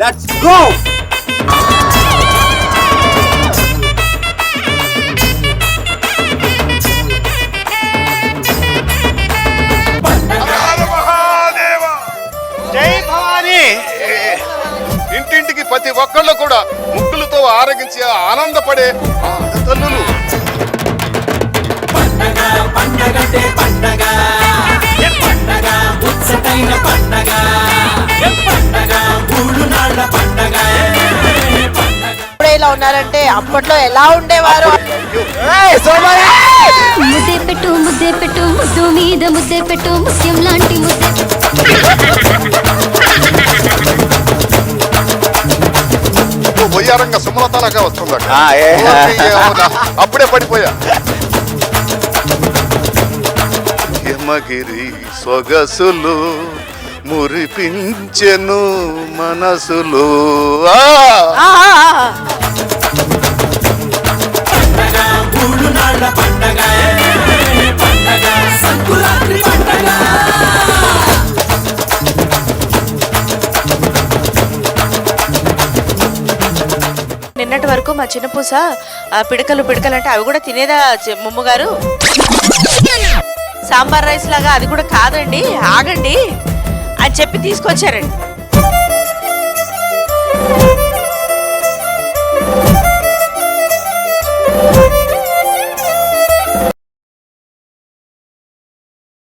Let's go. జై భవానీ. ఇంటింటికి ప్రతి ఒక్కళ్ళు కూడా ముగ్గులతో ఆరగించి ఆనందపడే తల్లులు. పండగ పండగటే పండగ, పండగ ఉత్సటైన పండగ, పండగ మూడు నాళ్ళ పండగ. ఇప్పుడు ఇలా ఉన్నారంటే అప్పట్లో ఎలా ఉండేవారు? ముద్దే పెట్టు ముద్దే పెట్టు, ముద్దు మీద ముద్దే పెట్టు, ముత్యం లాంటి ముద్దే. బొయ్యారంగా సుమలతలాగా వస్తుందట. అప్పుడే పడిపోయా. యమగిరి సొగసులు మురిపించెను మనసులు. పండగ మూడు నాళ్ళ పండగ, పండగ సంకురాత్రి పండగ. నిన్నటి వరకు మా చిన్నపూస పిడకలు అంటే అవి కూడా తినేదా ముమ్ము గారు? సాంబార్ రైస్ లాగా అది కూడా కాదండి, ఆగండి అని చెప్పి తీసుకొచ్చారండి.